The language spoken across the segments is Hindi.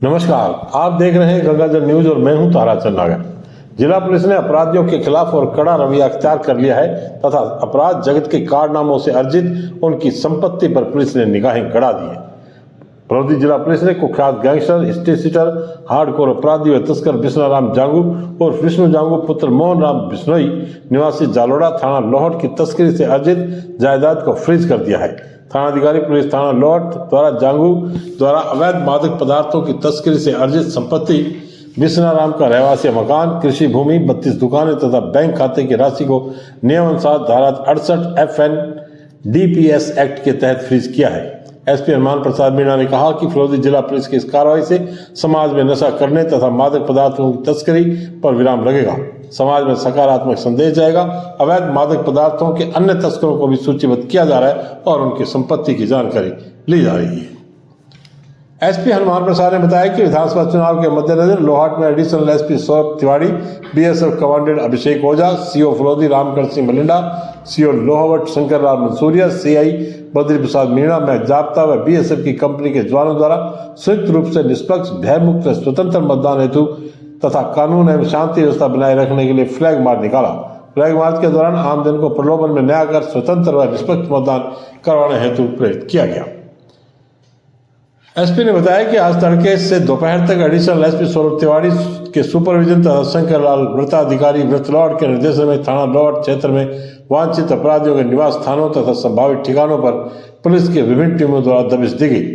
नमस्कार, आप देख रहे हैं गंगाजल न्यूज और मैं हूं ताराचंद नागर। जिला पुलिस ने अपराधियों के खिलाफ और कड़ा रवैया अख्तियार कर लिया है तथा अपराध जगत के कारनामों से अर्जित उनकी संपत्ति पर पुलिस ने निगाहें गड़ा दी है। फलोदी जिला पुलिस ने कुख्यात गैंगस्टर, स्ट्रीट सीटर, हार्डकोर अपराधी व तस्कर बिश्नाराम जांगू और विष्णु जांगू पुत्र मोहन राम बिश्नोई निवासी जालोड़ा थाना लोहट की तस्करी से अर्जित जायदाद को फ्रीज कर दिया है। थानाधिकारी पुलिस थाना लोहट द्वारा जांगू द्वारा अवैध मादक पदार्थों की तस्करी से अर्जित संपत्ति बिश्नाराम का रहवासी मकान, कृषि भूमि, 32 दुकानें तथा बैंक खाते की राशि को नियमानुसार धारा 68 FNDPS एक्ट के तहत फ्रीज किया है। एसपी हनुमान प्रसाद मीणा ने कहा कि फलोदी जिला पुलिस की इस कार्रवाई से समाज में नशा करने तथा मादक पदार्थों की तस्करी पर विराम लगेगा। समाज में सकारात्मक संदेश जाएगा। अवैध मादक पदार्थों के अन्य तस्करों को भी सूचीबद्ध किया जा रहा है और उनकी संपत्ति की जानकारी ली जा रही है। एसपी हनुमान प्रसाद ने बताया कि विधानसभा चुनाव के मद्देनजर लोहाट में additional SP Saurabh Tiwari, BSF commandant Abhishek Ojha, CO Phalodi Ramkaran Singh Malinda, CO Lohawat Shankar Lal Mansuriya, CI Badri Prasad Meena में जाब्ता व बीएसएफ की कंपनी के जवानों द्वारा संयुक्त रूप से निष्पक्ष, भयमुक्त व स्वतंत्र मतदान हेतु तथा कानून एवं शांति व्यवस्था बनाए रखने के लिए फ्लैग मार्च निकाला। फ्लैग मार्च के दौरान आमजन को प्रलोभन में न आकर स्वतंत्र व निष्पक्ष मतदान करवाने हेतु प्रेरित किया गया। एसपी ने बताया कि आज तड़के से दोपहर तक एडिशनल एसपी सौरभ तिवारी के सुपरविजन तथा शंकर लाल व्रताधिकारी व्रतलौट के निर्देशन में थाना लोहट क्षेत्र में वांछित अपराधियों के निवास स्थानों तथा संभावित ठिकानों पर पुलिस की विभिन्न टीमों द्वारा दबिश दी गई।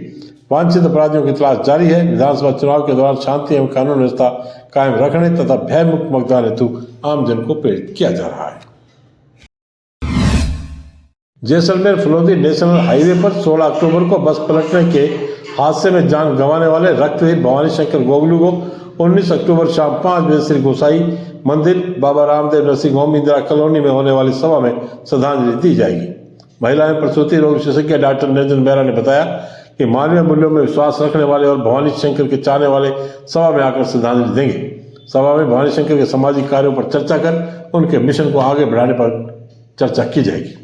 वांछित अपराधियों की तलाश जारी है। विधानसभा चुनाव के दौरान शांति एवं कानून व्यवस्था कायम रखने तथा भयमुक्त मतदान हेतु आमजन को प्रेरित किया जा रहा है। जैसलमेर फलोदी नेशनल हाईवे पर 16 अक्टूबर को बस पलटने के हादसे में जान गंवाने वाले रक्तवीर भवानी शंकर गोगलू को 19 अक्टूबर शाम 5 बजे श्री गोसाई मंदिर, Baba Ramdev nursing home, Indira colony में होने वाली सभा में श्रद्धांजलि दी जाएगी। महिला एवं प्रसूति रोग विशेषज्ञ डॉक्टर निरंजन बेरा ने बताया कि मानवीय मूल्यों में विश्वास रखने वाले और भवानी शंकर के चाहने वाले सभा में आकर श्रद्धांजलि देंगे। सभा में भवानी शंकर के सामाजिक कार्यों पर चर्चा कर उनके मिशन को आगे बढ़ाने पर चर्चा की जाएगी।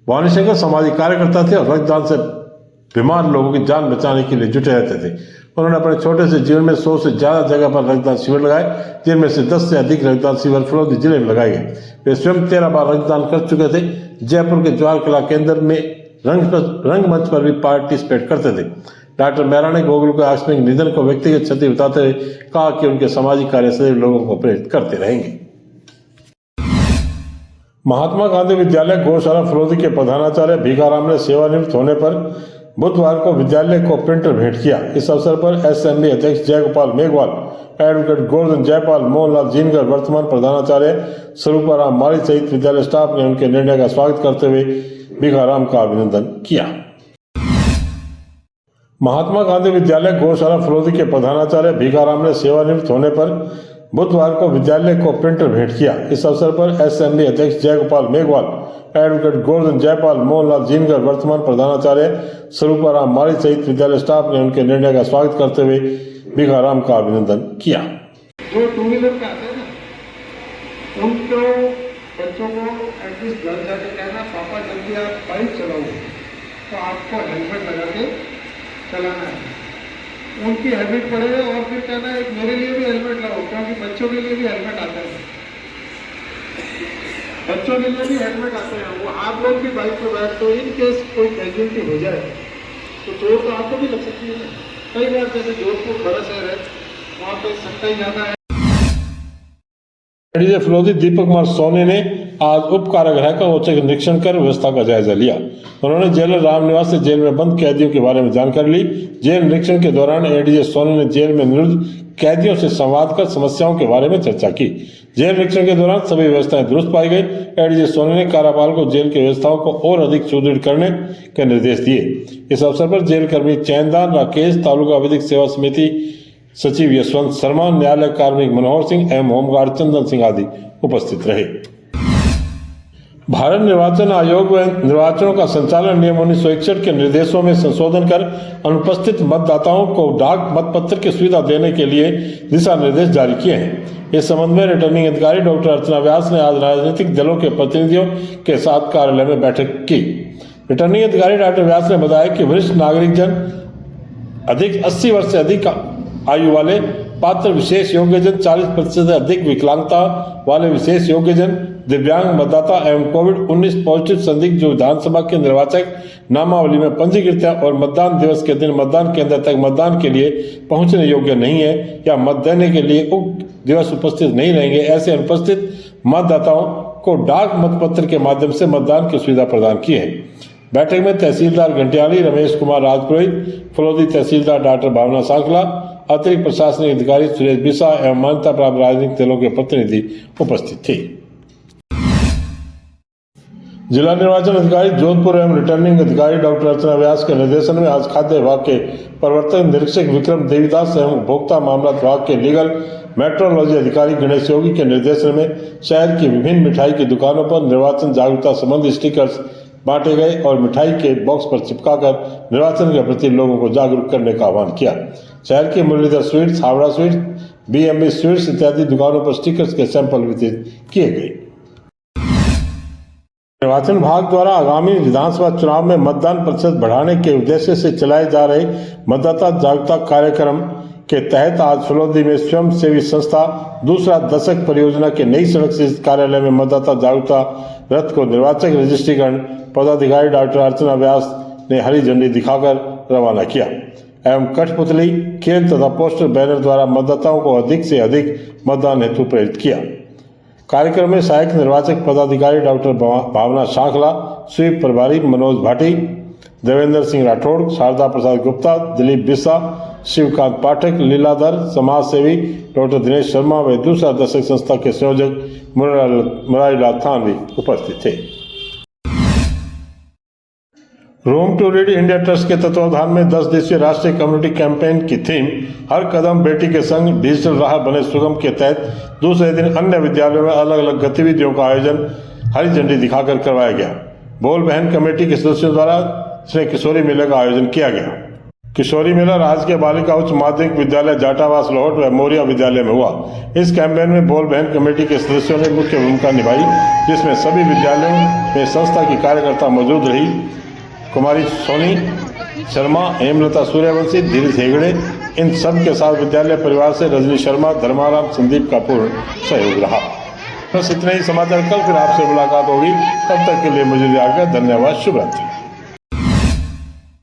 भवानी शंकर सामाजिक कार्यकर्ता थे और रक्तदान से बीमार लोगों की जान बचाने के लिए जुटे रहते थे। उन्होंने अपने छोटे से जीवन में 100 से ज्यादा जगह पर रक्तदान शिविर लगाए, जिनमें से 10 से अधिक रक्तदान शिविर फलोदी जिले में लगाए गए। वे स्वयं 13 बार रक्तदान कर चुके थे। जयपुर के जवाहर कला केंद्र में रंगमंच पर भी पार्टिसिपेट करते थे। डॉक्टर मेहरा ने गोगलू के आकस्मिक निधन को व्यक्तिगत क्षति बताते हुए कहा कि उनके सामाजिक कार्य सदैव लोगों को प्रेरित करते रहेंगे। महात्मा गांधी विद्यालय गौशाला फलोदी के प्रधानाचार्य भीखाराम ने सेवानिवृत्त होने पर बुधवार को विद्यालय को प्रिंटर भेंट किया। इस अवसर पर एसएमबी अध्यक्ष जयगोपाल मेघवाल, एडवोकेट गोवर्धन जयपाल, मोहनलाल जीनगर, वर्तमान प्रधानाचार्य स्वरूपाराम माली सहित विद्यालय स्टाफ ने उनके निर्णय का स्वागत करते हुए भीखाराम का अभिनंदन किया। महात्मा गांधी विद्यालय गौशाला फलोदी के प्रधानाचार्य भीखाराम ने सेवानिवृत्त होने पर बुधवार को विद्यालय को प्रिंटर भेंट किया। इस अवसर पर एसएमबी अध्यक्ष जयगोपाल मेघवाल, एडवोकेट गोवर्धन जयपाल, मोहनलाल जीनगर, वर्तमान प्रधानाचार्य स्वरूपाराम माली सहित विद्यालय स्टाफ ने उनके निर्णय का स्वागत करते हुए भीखाराम का अभिनंदन किया। जो टू व्हीलर पे आते हैं ना, उनको बच्चों को एटलीस्ट घर जाके कहना, पापा जल्दी आप बाइक चलाओ तो आपको हेलमेट लगा के चलाना है। उनकी हैबिट पड़े और फिर कहना है मेरे लिए भी हेलमेट लाओ, क्योंकि बच्चों के लिए भी हेलमेट आते हैं। बच्चों के लिए भी हेलमेट आते हैं। वो आप लोग भी बाइक पे बैठ तो इन केस कोई कैजुअलिटी हो जाए तो चोट तो आपको भी लग सकती है। कई बार जैसे जोधपुर बड़ा शहर है, वहाँ पे सख्ता ही जाना है। एडीजे फलोदी दीपक कुमार सोनी ने आज उप कारागृह का औचक निरीक्षण कर व्यवस्था का जायजा लिया। उन्होंने जेलर रामनिवास से जेल में बंद कैदियों के बारे में जानकारी ली। जेल निरीक्षण के दौरान एडीजे सोनी ने जेल में निरुद्ध कैदियों से संवाद कर समस्याओं के बारे में चर्चा की। जेल निरीक्षण के दौरान सभी व्यवस्थाएं दुरुस्त पाई गई। एडीजे सोनी ने कार्यपाल को जेल की व्यवस्थाओं को और अधिक सुदृढ़ करने के निर्देश दिए। इस अवसर पर जेल कर्मी चैनदान राकेश, तालुका विधिक सेवा समिति सचिव यशवंत शर्मा, न्यायालय कार्मिक मनोहर सिंह एवं होमगार्ड चंदन सिंह आदि उपस्थित रहे। भारत निर्वाचन आयोग व निर्वाचनों का संचालन नियम 1961 के निर्देशों में संशोधन कर अनुपस्थित मतदाताओं को डाक मतपत्र की सुविधा देने के लिए दिशा निर्देश जारी किए हैं। इस संबंध में रिटर्निंग अधिकारी डॉक्टर अर्चना व्यास ने आज राजनीतिक दलों के प्रतिनिधियों के साथ कार्यालय में बैठक की। रिटर्निंग अधिकारी डॉक्टर व्यास ने बताया कि वरिष्ठ नागरिक जन अधिक 80 वर्ष से अधिक आयु वाले पात्र विशेष योग्यजन, 40% से अधिक विकलांगता वाले विशेष योग्यजन, दिव्यांग मतदाता एवं कोविड-19 पॉजिटिव संदिग्ध जो विधानसभा के निर्वाचक नामावली में पंजीकृत है और मतदान दिवस के दिन मतदान केंद्र तक मतदान के लिए पहुंचने योग्य नहीं है या मत देने के लिए उक्त दिवस उपस्थित नहीं रहेंगे, ऐसे अनुपस्थित मतदाताओं को डाक मतपत्र के माध्यम से मतदान की सुविधा प्रदान की है। बैठक में तहसीलदार घंटियाली रमेश कुमार राजपुरोहित, फलोदी तहसीलदार डॉक्टर भावना सांखला, अतिरिक्त प्रशासनिक अधिकारी सुरेश बिसा एवं मान्यता प्राप्त राजनीतिक दलों के प्रतिनिधि उपस्थित थे। जिला निर्वाचन अधिकारी जोधपुर एवं रिटर्निंग अधिकारी डॉक्टर अर्चना व्यास के निर्देशन में आज खाद्य विभाग के प्रवर्तन निरीक्षक विक्रम देवीदास एवं उपभोक्ता मामला विभाग के लीगल मेट्रोलॉजी अधिकारी गणेश योगी के निर्देशन में शहर की विभिन्न मिठाई की दुकानों पर निर्वाचन जागरूकता संबंधी स्टिकर्स बांटे गए और मिठाई के बॉक्स पर चिपकाकर निर्वाचन के प्रति लोगों को जागरूक करने का आह्वान किया। शहर के Muralidhar sweets, Howrah sweets, BMB sweets इत्यादि दुकानों पर स्टिकर्स के सैंपल वितरित किए गए। निर्वाचन विभाग द्वारा आगामी विधानसभा चुनाव में मतदान प्रतिशत बढ़ाने के उद्देश्य से चलाए जा रहे मतदाता जागरूकता कार्यक्रम के तहत आज फलोदी में स्वयं सेवी संस्था दूसरा दशक परियोजना के नई सड़क से कार्यालय में मतदाता जागरूकता रथ को निर्वाचक रजिस्ट्रीकरण पदाधिकारी डॉक्टर अर्चना व्यास ने हरी झंडी दिखाकर रवाना किया एवं कठपुतली, खेल तथा पोस्टर बैनर द्वारा मतदाताओं को अधिक से अधिक मतदान हेतु प्रेरित किया। कार्यक्रम में सहायक निर्वाचक पदाधिकारी डॉक्टर भावना सांखला, स्वीप प्रभारी मनोज भाटी, देवेंद्र सिंह राठौड़, शारदा प्रसाद गुप्ता, दिलीप बिस्सा, शिवकांत पाठक, लीलाधर, समाज सेवी डॉक्टर दिनेश शर्मा व दूसरा दशक संस्था के संयोजक मुरारीलाल थानवी उपस्थित थे। Room to Read India Trust के तत्वावधान में 10 दिवसीय राष्ट्रीय कम्युनिटी कैंपेन की थीम हर कदम बेटी के संग डिजिटल राह बने सुगम के तहत दूसरे दिन अन्य विद्यालयों में अलग अलग गतिविधियों का आयोजन हरी झंडी दिखाकर करवाया गया। बोल बहन कमेटी के सदस्यों द्वारा स्नेह किशोरी मेले का आयोजन किया गया। किशोरी मेला राजकीय बालिका उच्च माध्यमिक विद्यालय जाटावास लोहट व मोरिया विद्यालय में हुआ। इस कैंपेन में बोल बहन कमेटी के सदस्यों ने मुख्य भूमिका निभाई, जिसमें सभी विद्यालयों में संस्था की कार्यकर्ता मौजूद रही। कुमारी सोनी शर्मा, हेमलता सूर्यवंशी, धीरज हेगड़े, इन सब के साथ विद्यालय परिवार से रजनी शर्मा, धर्माराम, संदीप का पूर्ण सहयोग रहा। बस इतने ही समाचार, कल फिर आपसे मुलाकात होगी। तब तक के लिए मुझे दिया गया धन्यवाद। शुभ रात्रि।